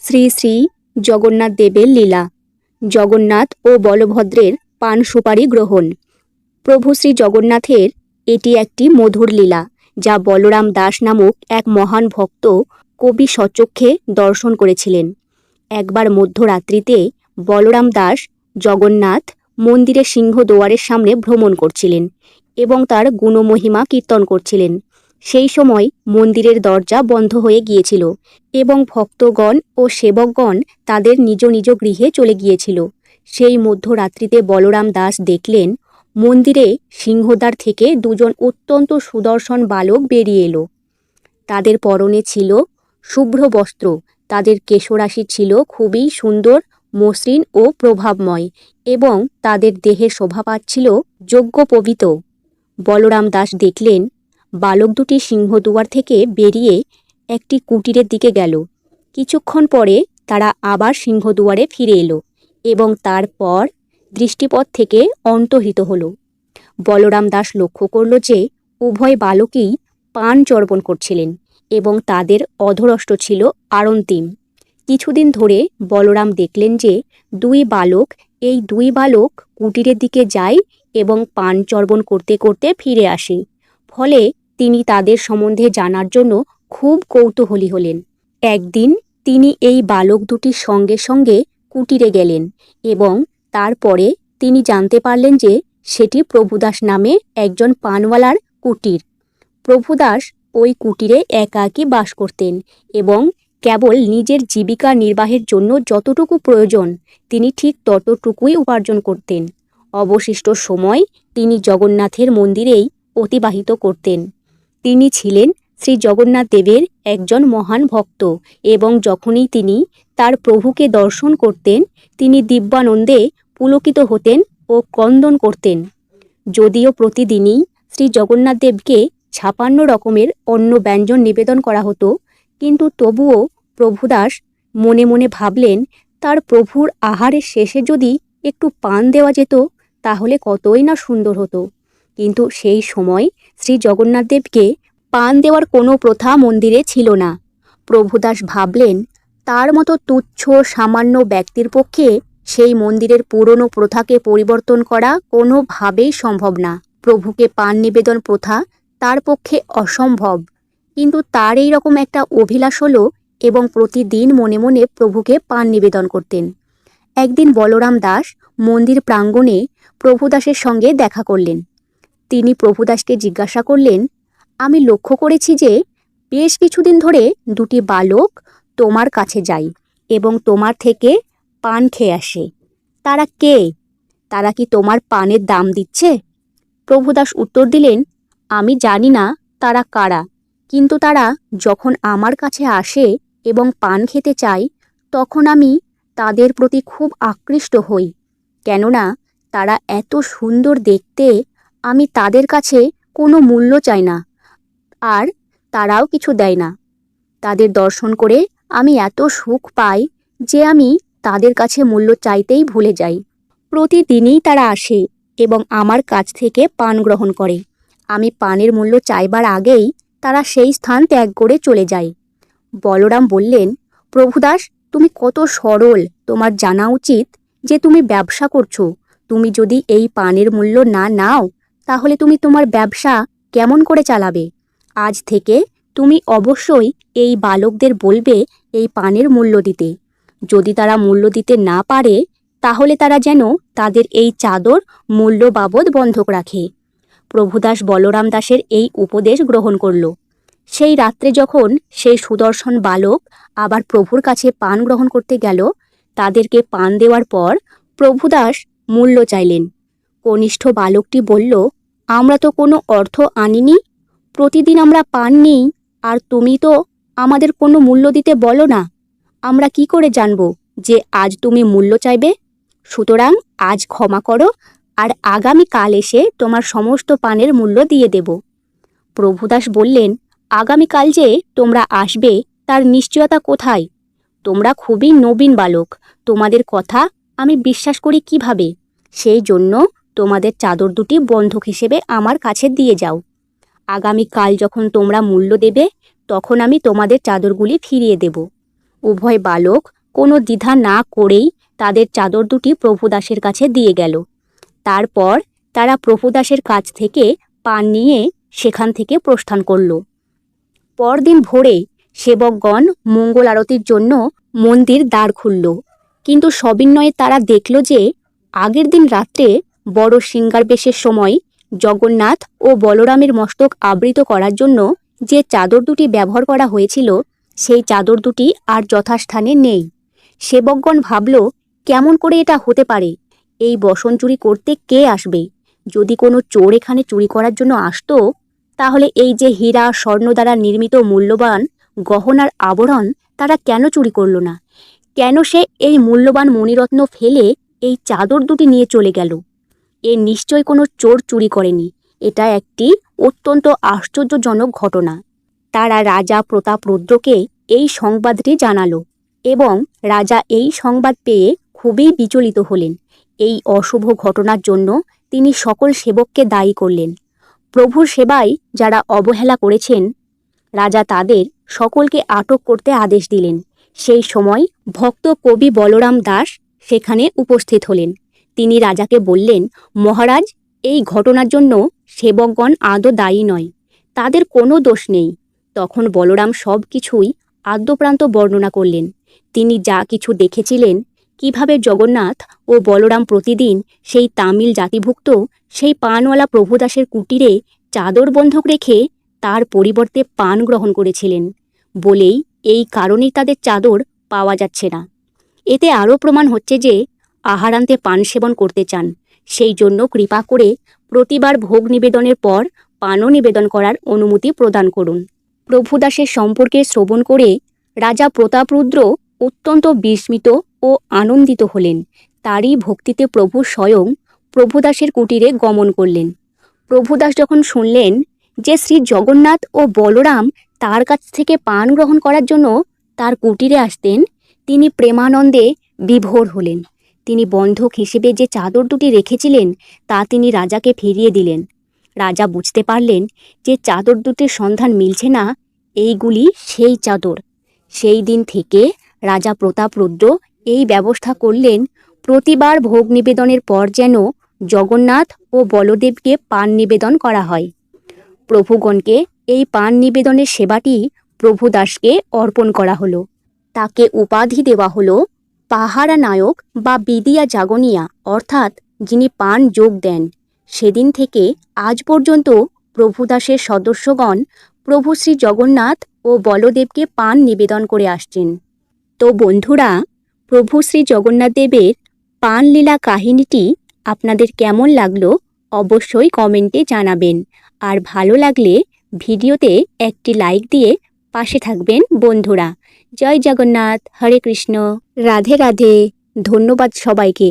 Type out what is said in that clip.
শ্রী শ্রী জগন্নাথ দেবের লীলা। জগন্নাথ ও বলভদ্রের পান সুপারি গ্রহণ। প্রভু শ্রী জগন্নাথের এটি একটি মধুর লীলা, যা বলরাম দাস নামক এক মহান ভক্ত কবি স্বচক্ষে দর্শন করেছিলেন। একবার মধ্যরাত্রিতে বলরাম দাস জগন্নাথ মন্দিরের সিংহদুয়ারের সামনে ভ্রমণ করছিলেন এবং তার গুণমহিমা কীর্তন করছিলেন। সেই সময় মন্দিরের দরজা বন্ধ হয়ে গিয়েছিল এবং ভক্তগণ ও সেবকগণ তাদের নিজ নিজ গৃহে চলে গিয়েছিল। সেই মধ্যরাত্রিতে বলরাম দাস দেখলেন মন্দিরে সিংহদ্বার থেকে দুজন অত্যন্ত সুদর্শন বালক বেরিয়ে এলো। তাদের পরনে ছিল শুভ্র বস্ত্র, তাদের কেশরাশি ছিল খুবই সুন্দর, মসৃণ ও প্রভাবময় এবং তাদের দেহের শোভাপাত ছিল যজ্ঞোপবীত। বলরাম দাস দেখলেন বালক দুটি সিংহদুয়ার থেকে বেরিয়ে একটি কুটিরের দিকে গেল। কিছুক্ষণ পরে তারা আবার সিংহদুয়ারে ফিরে এলো এবং তারপর দৃষ্টিপথ থেকে অন্তর্হিত হলো। বলরাম দাস লক্ষ্য করল যে উভয় বালকই পান চর্বণ করছিলেন এবং তাদের অধরষ্ট ছিল আরন্তিম। কিছুদিন ধরে বলরাম দেখলেন যে এই দুই বালক কুটিরের দিকে যায় এবং পান চর্বণ করতে করতে ফিরে আসে। ফলে তিনি তাদের সম্বন্ধে জানার জন্য খুব কৌতূহলী হলেন। একদিন তিনি এই বালক দুটির সঙ্গে সঙ্গে কুটিরে গেলেন এবং তারপরে তিনি জানতে পারলেন যে সেটি প্রভুদাস নামে একজন পানওয়ালার কুটির। প্রভুদাস ওই কুটিরে একাকী বাস করতেন এবং কেবল নিজের জীবিকা নির্বাহের জন্য যতটুকু প্রয়োজন তিনি ঠিক ততটুকুই উপার্জন করতেন। অবশিষ্ট সময় তিনি জগন্নাথের মন্দিরেই অতিবাহিত করতেন। তিনি ছিলেন শ্রী জগন্নাথ দেবের একজন মহান ভক্ত এবং যখনই তিনি তার প্রভুকে দর্শন করতেন তিনি দিব্যানন্দে পুলকিত হতেন ও ক্রন্দন করতেন। যদিও প্রতিদিনই শ্রী জগন্নাথ দেবকে 56 রকমের অন্ন ব্যঞ্জন নিবেদন করা হতো, কিন্তু তবুও প্রভুদাস মনে মনে ভাবলেন তার প্রভুর আহারের শেষে যদি একটু পান দেওয়া যেত তাহলে কতই না সুন্দর হতো। কিন্তু সেই সময় শ্রী জগন্নাথ দেবকে পান দেওয়ার কোনো প্রথা মন্দিরে ছিল না। প্রভুদাস ভাবলেন তার মতো তুচ্ছ সামান্য ব্যক্তির পক্ষে সেই মন্দিরের পুরনো প্রথাকে পরিবর্তন করা কোনোভাবেই সম্ভব না। প্রভুকে পান নিবেদন প্রথা তার পক্ষে অসম্ভব, কিন্তু তার এই রকম একটা অভিলাষ হলো এবং প্রতিদিন মনে মনে প্রভুকে পান নিবেদন করতেন। একদিন বলরাম দাস মন্দির প্রাঙ্গণে প্রভুদাসের সঙ্গে দেখা করলেন। তিনি প্রভুদাসকে জিজ্ঞাসা করলেন, আমি লক্ষ্য করেছি যে বেশ কিছুদিন ধরে দুটি বালক তোমার কাছে যায় এবং তোমার থেকে পান খেয়ে আসে। তারা কে? তারা কি তোমার পানের দাম দিচ্ছে? প্রভুদাস উত্তর দিলেন, আমি জানি না তারা কারা, কিন্তু তারা যখন আমার কাছে আসে এবং পান খেতে চায় তখন আমি তাদের প্রতি খুব আকৃষ্ট হই, কেননা তারা এত সুন্দর দেখতে। আমি তাদের কাছে কোনো মূল্য চাই না আর তারাও কিছু দেয় না। তাদের দর্শন করে আমি এত সুখ পাই যে আমি তাদের কাছে মূল্য চাইতেই ভুলে যাই। প্রতিদিনই তারা আসে এবং আমার কাছ থেকে পান গ্রহণ করে। আমি পানের মূল্য চাইবার আগেই তারা সেই স্থান ত্যাগ করে চলে যায়। বলরাম বললেন, প্রভুদাস তুমি কত সরল, তোমার জানা উচিত যে তুমি ব্যবসা করছো। তুমি যদি এই পানের মূল্য না নাও তাহলে তুমি তোমার ব্যবসা কেমন করে চালাবে? আজ থেকে তুমি অবশ্যই এই বালকদের বলবে এই পানের মূল্য দিতে। যদি তারা মূল্য দিতে না পারে তাহলে তারা যেন তাদের এই চাদর মূল্য বাবদ বন্ধক রাখে। প্রভুদাস বলরাম দাসের এই উপদেশ গ্রহণ করল। সেই রাত্রে যখন সেই সুদর্শন বালক আবার প্রভুর কাছে পান গ্রহণ করতে গেল, তাদেরকে পান দেওয়ার পর প্রভুদাস মূল্য চাইলেন। কনিষ্ঠ বালকটি বলল, আমরা তো কোনো অর্থ আনিনি, প্রতিদিন আমরা পান নিই আর তুমি তো আমাদের কোনো মূল্য দিতে বলো না। আমরা কি করে জানবো যে আজ তুমি মূল্য চাইবে? সুতরাং আজ ক্ষমা করো আর আগামীকাল এসে তোমার সমস্ত পানের মূল্য দিয়ে দেব। প্রভুদাস বললেন, আগামীকাল যে তোমরা আসবে তার নিশ্চয়তা কোথায়? তোমরা খুবই নবীন বালক, তোমাদের কথা আমি বিশ্বাস করি কিভাবে? সেই জন্য তোমাদের চাদর দুটি বন্ধক হিসেবে আমার কাছে দিয়ে যাও। আগামীকাল যখন তোমরা মূল্য দেবে তখন আমি তোমাদের চাদরগুলি ফিরিয়ে দেব। উভয় বালক কোনো দ্বিধা না করেই তাদের চাদর দুটি প্রভুদাসের কাছে দিয়ে গেল। তারপর তারা প্রভুদাসের কাছ থেকে পান নিয়ে সেখান থেকে প্রস্থান করল। পরদিন ভোরে সেবকগণ মঙ্গল আরতির জন্য মন্দির দ্বার খুলল, কিন্তু সবিনয়ে তারা দেখল যে আগের দিন রাত্রে বড় সিঙ্গারবেশের সময় জগন্নাথ ও বলরামের মস্তক আবৃত করার জন্য যে চাদর দুটি ব্যবহার করা হয়েছিল সেই চাদর দুটি আর যথাস্থানে নেই। সেবকগণ ভাবল, কেমন করে এটা হতে পারে? এই বসন চুরি করতে কে আসবে? যদি কোনো চোর এখানে চুরি করার জন্য আসতো, তাহলে এই যে হীরা স্বর্ণ দ্বারা নির্মিত মূল্যবান গহনার আবরণ তারা কেন চুরি করল না? কেন সে এই মূল্যবান মণিরত্ন ফেলে এই চাদর দুটি নিয়ে চলে গেল? এ নিশ্চয় কোনো চোর চুরি করেনি। এটা একটি অত্যন্ত আশ্চর্যজনক ঘটনা। তারা রাজা প্রতাপরুদ্রকে এই সংবাদটি জানালো এবং রাজা এই সংবাদ পেয়ে খুবই বিচলিত হলেন। এই অশুভ ঘটনার জন্য তিনি সকল সেবককে দায়ী করলেন। প্রভুর সেবায় যারা অবহেলা করেছেন, রাজা তাদের সকলকে আটক করতে আদেশ দিলেন। সেই সময় ভক্ত কবি বলরাম দাস সেখানে উপস্থিত হলেন। তিনি রাজাকে বললেন, মহারাজ, এই ঘটনার জন্য সেবকগণ আদৌ দায়ী নয়, তাদের কোনো দোষ নেই। তখন বলরাম সব কিছুই আদ্যপ্রান্ত বর্ণনা করলেন। তিনি যা কিছু দেখেছিলেন, কিভাবে জগন্নাথ ও বলরাম প্রতিদিন সেই তামিল জাতিভুক্ত সেই পানওয়ালা প্রভুদাসের কুটিরে চাদর বন্ধক রেখে তার পরিবর্তে পান গ্রহণ করেছিলেন বলেই এই কারণেই তাদের চাদর পাওয়া যাচ্ছে না। এতে আরও প্রমাণ হচ্ছে যে আহারান্তে পান সেবন করতে চান, সেই জন্য কৃপা করে প্রতিবার ভোগ নিবেদনের পর পানও নিবেদন করার অনুমতি প্রদান করুন। প্রভুদাসের সম্পর্কে শ্রবণ করে রাজা প্রতাপরুদ্র অত্যন্ত বিস্মিত ও আনন্দিত হলেন। তারই ভক্তিতে প্রভু স্বয়ং প্রভুদাসের কুটিরে গমন করলেন। প্রভুদাস যখন শুনলেন যে শ্রী জগন্নাথ ও বলরাম তার কাছ থেকে পান গ্রহণ করার জন্য তার কুটিরে আসতেন, তিনি প্রেমানন্দে বিভোর হলেন। তিনি বন্ধক হিসেবে যে চাদর দুটি রেখেছিলেন তা তিনি রাজাকে ফিরিয়ে দিলেন। রাজা বুঝতে পারলেন যে চাদর দুটির সন্ধান মিলছে না, এইগুলি সেই চাদর। সেই দিন থেকে রাজা প্রতাপরুদ্র এই ব্যবস্থা করলেন, প্রতিবার ভোগ নিবেদনের পর যেন জগন্নাথ ও বলদেবকে পান নিবেদন করা হয়। প্রভুগণকে এই পান নিবেদনের সেবাটি প্রভুদাসকে অর্পণ করা হলো। তাকে উপাধি দেওয়া হলো পাহারা নায়ক বা বিদিয়া জাগনিয়া, অর্থাৎ যিনি পান যোগ দেন। সেদিন থেকে আজ পর্যন্ত প্রভুদাসের সদস্যগণ প্রভু শ্রী জগন্নাথ ও বলদেবকে পান নিবেদন করে আসছেন। তো বন্ধুরা, প্রভু শ্রী জগন্নাথ দেবের পান লীলা কাহিনীটি আপনাদের কেমন লাগলো অবশ্যই কমেন্টে জানাবেন। আর ভালো লাগলে ভিডিওতে একটি লাইক দিয়ে পাশে থাকবেন বন্ধুরা। জয় জগন্নাথ, হরে কৃষ্ণ, রাধে রাধে। ধন্যবাদ সবাইকে।